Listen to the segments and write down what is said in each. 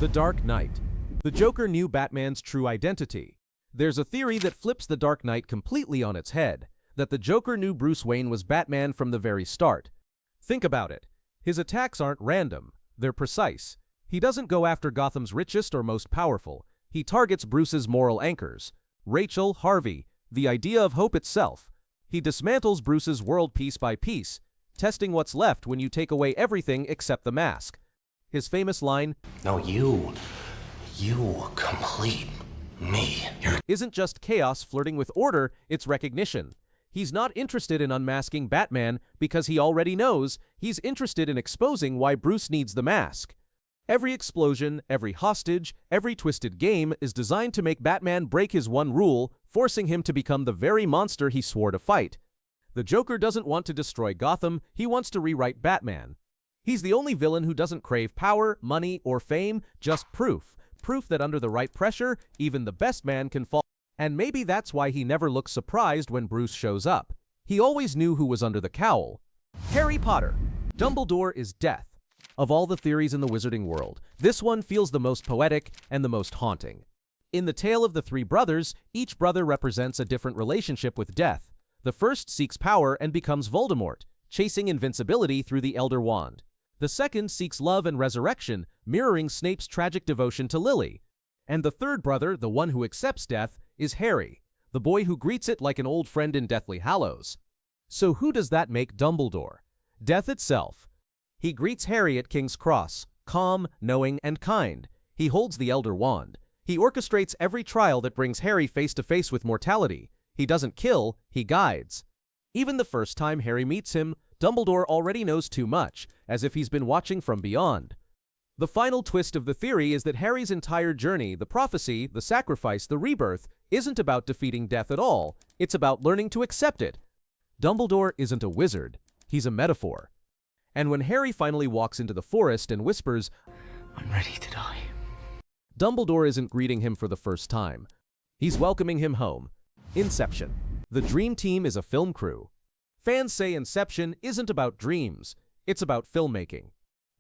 The Dark Knight. The Joker knew Batman's true identity. There's a theory that flips The Dark Knight completely on its head, that the Joker knew Bruce Wayne was Batman from the very start. Think about it. His attacks aren't random, they're precise. He doesn't go after Gotham's richest or most powerful. He targets Bruce's moral anchors. Rachel, Harvey, the idea of hope itself. He dismantles Bruce's world piece by piece, testing what's left when you take away everything except the mask. His famous line, "No, you complete me." Isn't just chaos flirting with order, it's recognition. He's not interested in unmasking Batman because he already knows. He's interested in exposing why Bruce needs the mask. Every explosion, every hostage, every twisted game is designed to make Batman break his one rule, forcing him to become the very monster he swore to fight. The Joker doesn't want to destroy Gotham, he wants to rewrite Batman. He's the only villain who doesn't crave power, money, or fame, just proof. Proof that under the right pressure, even the best man can fall. And maybe that's why he never looks surprised when Bruce shows up. He always knew who was under the cowl. Harry Potter. Dumbledore is death. Of all the theories in the wizarding world, this one feels the most poetic and the most haunting. In the tale of the three brothers, each brother represents a different relationship with death. The first seeks power and becomes Voldemort, chasing invincibility through the Elder Wand. The second seeks love and resurrection, mirroring Snape's tragic devotion to Lily. And the third brother, the one who accepts death, is Harry, the boy who greets it like an old friend in Deathly Hallows. So who does that make Dumbledore? Death itself. He greets Harry at King's Cross, calm, knowing, and kind. He holds the Elder Wand. He orchestrates every trial that brings Harry face to face with mortality. He doesn't kill, he guides. Even the first time Harry meets him, Dumbledore already knows too much, as if he's been watching from beyond. The final twist of the theory is that Harry's entire journey, the prophecy, the sacrifice, the rebirth, isn't about defeating death at all. It's about learning to accept it. Dumbledore isn't a wizard. He's a metaphor. And when Harry finally walks into the forest and whispers, "I'm ready to die," Dumbledore isn't greeting him for the first time. He's welcoming him home. Inception. The Dream Team is a film crew. Fans say Inception isn't about dreams. It's about filmmaking.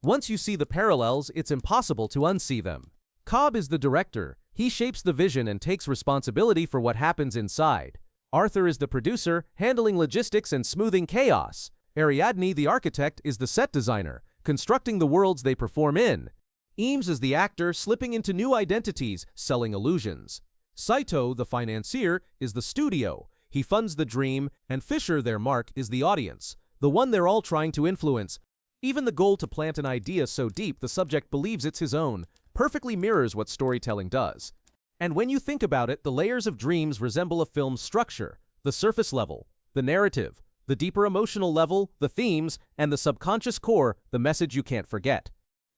Once you see the parallels, it's impossible to unsee them. Cobb is the director. He shapes the vision and takes responsibility for what happens inside. Arthur is the producer, handling logistics and smoothing chaos. Ariadne, the architect, is the set designer, constructing the worlds they perform in. Eames is the actor, slipping into new identities, selling illusions. Saito, the financier, is the studio. He funds the dream, and Fisher, their mark, is the audience, the one they're all trying to influence. Even the goal to plant an idea so deep the subject believes it's his own perfectly mirrors what storytelling does. And when you think about it, the layers of dreams resemble a film's structure: the surface level, the narrative, the deeper emotional level, the themes, and the subconscious core, the message you can't forget.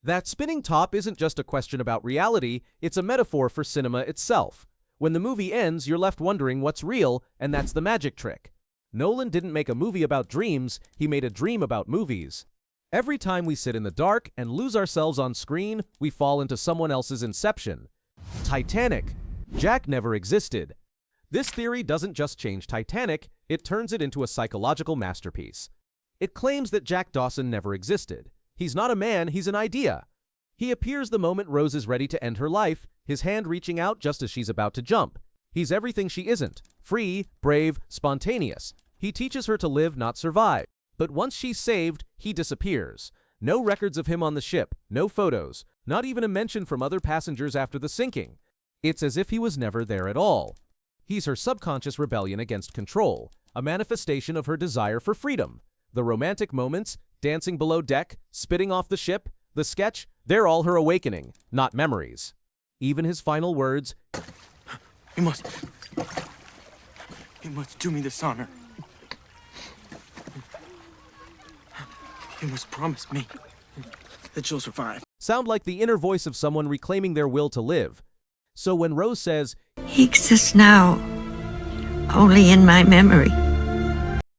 That spinning top isn't just a question about reality, it's a metaphor for cinema itself. When the movie ends, you're left wondering what's real, and that's the magic trick. Nolan didn't make a movie about dreams, he made a dream about movies. Every time we sit in the dark and lose ourselves on screen, we fall into someone else's inception. Titanic. Jack never existed. This theory doesn't just change Titanic, it turns it into a psychological masterpiece. It claims that Jack Dawson never existed. He's not a man, he's an idea. He appears the moment Rose is ready to end her life, his hand reaching out just as she's about to jump. He's everything she isn't: free, brave, spontaneous. He teaches her to live, not survive. But once she's saved, he disappears. No records of him on the ship, no photos, not even a mention from other passengers after the sinking. It's as if he was never there at all. He's her subconscious rebellion against control, a manifestation of her desire for freedom. The romantic moments, dancing below deck, spitting off the ship, the sketch, they're all her awakening, not memories. Even his final words, You must do me this honor. You must promise me that you'll survive. Sound like the inner voice of someone reclaiming their will to live. So when Rose says, He exists now, only in my memory.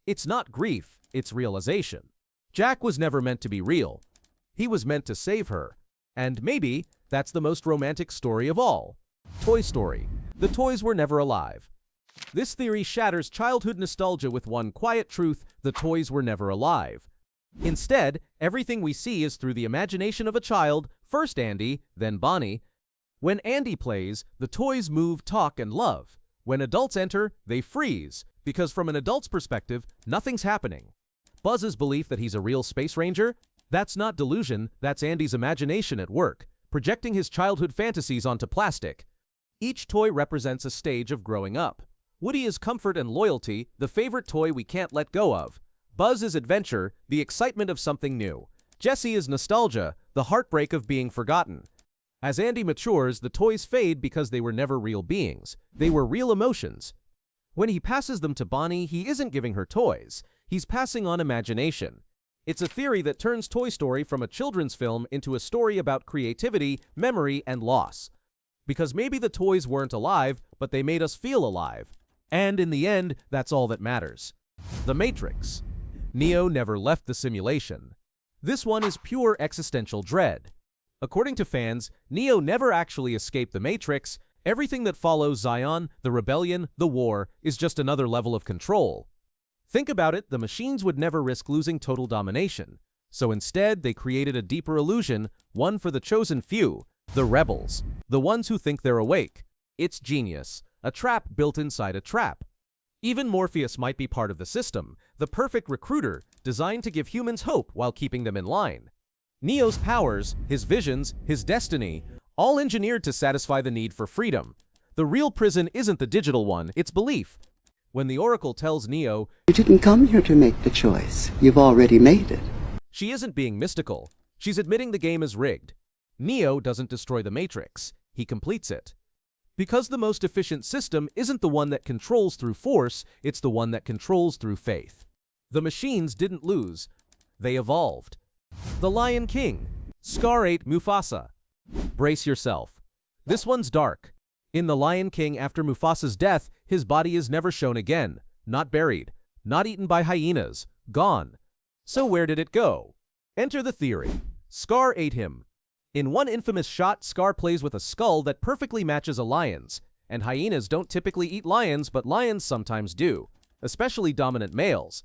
It's not grief, it's realization. Jack was never meant to be real. He was meant to save her. And maybe that's the most romantic story of all. Toy Story. The toys were never alive. This theory shatters childhood nostalgia with one quiet truth: the toys were never alive. Instead, everything we see is through the imagination of a child, first Andy, then Bonnie. When Andy plays, the toys move, talk, and love. When adults enter, they freeze, because from an adult's perspective, nothing's happening. Buzz's belief that he's a real space ranger? That's not delusion, that's Andy's imagination at work, projecting his childhood fantasies onto plastic. Each toy represents a stage of growing up. Woody is comfort and loyalty, the favorite toy we can't let go of. Buzz is adventure, the excitement of something new. Jessie is nostalgia, the heartbreak of being forgotten. As Andy matures, the toys fade because they were never real beings. They were real emotions. When he passes them to Bonnie, he isn't giving her toys. He's passing on imagination. It's a theory that turns Toy Story from a children's film into a story about creativity, memory, and loss. Because maybe the toys weren't alive, but they made us feel alive. And in the end, that's all that matters. The Matrix. Neo never left the simulation. This one is pure existential dread. According to fans, Neo never actually escaped the Matrix. Everything that follows Zion, the rebellion, the war, is just another level of control. Think about it, the machines would never risk losing total domination. So instead, they created a deeper illusion, one for the chosen few, the rebels, the ones who think they're awake. It's genius, a trap built inside a trap. Even Morpheus might be part of the system, the perfect recruiter, designed to give humans hope while keeping them in line. Neo's powers, his visions, his destiny, all engineered to satisfy the need for freedom. The real prison isn't the digital one, it's belief. When the Oracle tells Neo, "You didn't come here to make the choice. You've already made it." she isn't being mystical. She's admitting the game is rigged. Neo doesn't destroy the Matrix, he completes it. Because the most efficient system isn't the one that controls through force, it's the one that controls through faith. The machines didn't lose, they evolved. The Lion King. Scar ate Mufasa. Brace yourself. This one's dark. In The Lion King, after Mufasa's death, his body is never shown again. Not buried. Not eaten by hyenas. Gone. So where did it go? Enter the theory. Scar ate him. In one infamous shot, Scar plays with a skull that perfectly matches a lion's. And hyenas don't typically eat lions, but lions sometimes do. Especially dominant males.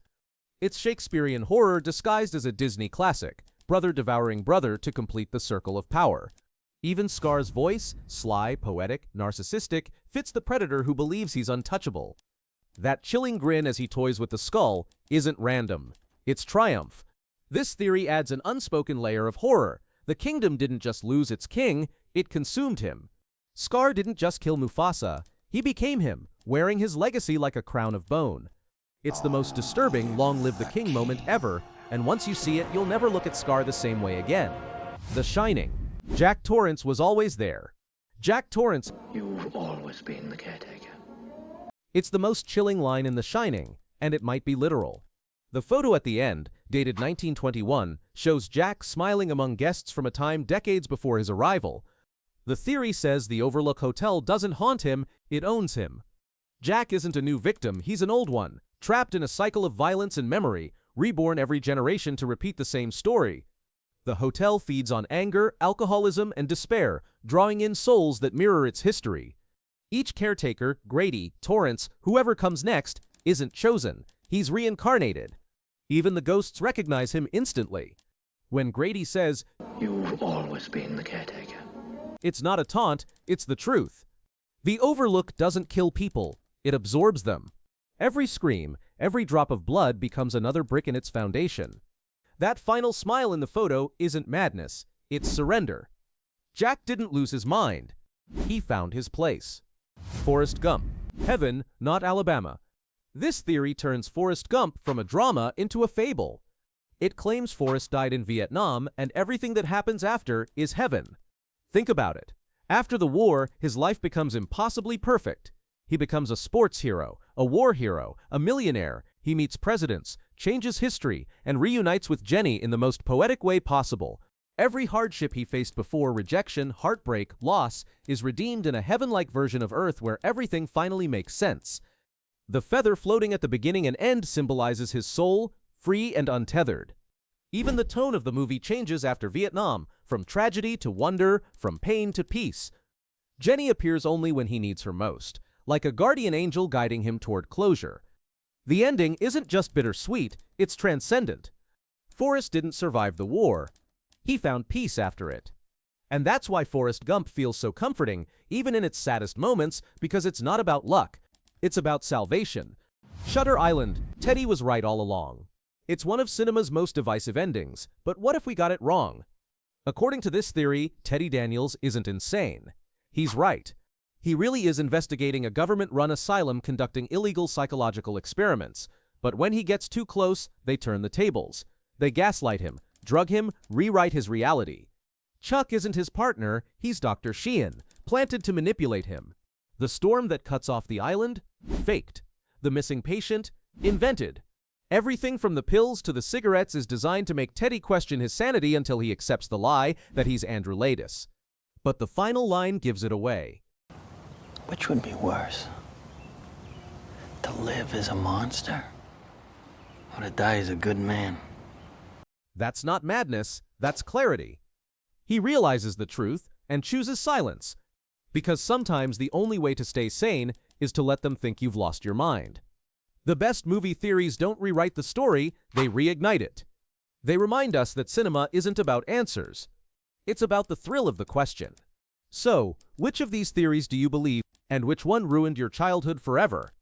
It's Shakespearean horror disguised as a Disney classic, brother devouring brother to complete the circle of power. Even Scar's voice, sly, poetic, narcissistic, fits the predator who believes he's untouchable. That chilling grin as he toys with the skull isn't random. It's triumph. This theory adds an unspoken layer of horror. The kingdom didn't just lose its king, it consumed him. Scar didn't just kill Mufasa, he became him, wearing his legacy like a crown of bone. It's the most disturbing long live the king moment ever, and once you see it, you'll never look at Scar the same way again. The Shining. Jack Torrance was always there. Jack Torrance. You've always been the caretaker. It's the most chilling line in The Shining, and it might be literal. The photo at the end, dated 1921, shows Jack smiling among guests from a time decades before his arrival. The theory says the Overlook Hotel doesn't haunt him, it owns him. Jack isn't a new victim, he's an old one, trapped in a cycle of violence and memory, reborn every generation to repeat the same story. The hotel feeds on anger, alcoholism, and despair, drawing in souls that mirror its history. Each caretaker, Grady, Torrance, whoever comes next, isn't chosen. He's reincarnated. Even the ghosts recognize him instantly. When Grady says, You've always been the caretaker. It's not a taunt, it's the truth. The Overlook doesn't kill people, it absorbs them. Every scream, every drop of blood becomes another brick in its foundation. That final smile in the photo isn't madness, it's surrender. Jack didn't lose his mind. He found his place. Forrest Gump. Heaven, not Alabama. This theory turns Forrest Gump from a drama into a fable. It claims Forrest died in Vietnam and everything that happens after is heaven. Think about it. After the war, his life becomes impossibly perfect. He becomes a sports hero, a war hero, a millionaire. He meets presidents, changes history, and reunites with Jenny in the most poetic way possible. Every hardship he faced before, rejection, heartbreak, loss, is redeemed in a heaven-like version of Earth where everything finally makes sense. The feather floating at the beginning and end symbolizes his soul, free and untethered. Even the tone of the movie changes after Vietnam, from tragedy to wonder, from pain to peace. Jenny appears only when he needs her most, like a guardian angel guiding him toward closure. The ending isn't just bittersweet, it's transcendent. Forrest didn't survive the war. He found peace after it. And that's why Forrest Gump feels so comforting, even in its saddest moments, because it's not about luck. It's about salvation. Shutter Island, Teddy was right all along. It's one of cinema's most divisive endings, but what if we got it wrong? According to this theory, Teddy Daniels isn't insane. He's right. He really is investigating a government-run asylum conducting illegal psychological experiments. But when he gets too close, they turn the tables. They gaslight him, drug him, rewrite his reality. Chuck isn't his partner, he's Dr. Sheehan, planted to manipulate him. The storm that cuts off the island? Faked. The missing patient? Invented. Everything from the pills to the cigarettes is designed to make Teddy question his sanity until he accepts the lie that he's Andrew Laeddis. But the final line gives it away. Which would be worse? To live as a monster? Or to die as a good man? That's not madness, that's clarity. He realizes the truth and chooses silence, because sometimes the only way to stay sane is to let them think you've lost your mind. The best movie theories don't rewrite the story, they reignite it. They remind us that cinema isn't about answers. It's about the thrill of the question. So, which of these theories do you believe, and which one ruined your childhood forever?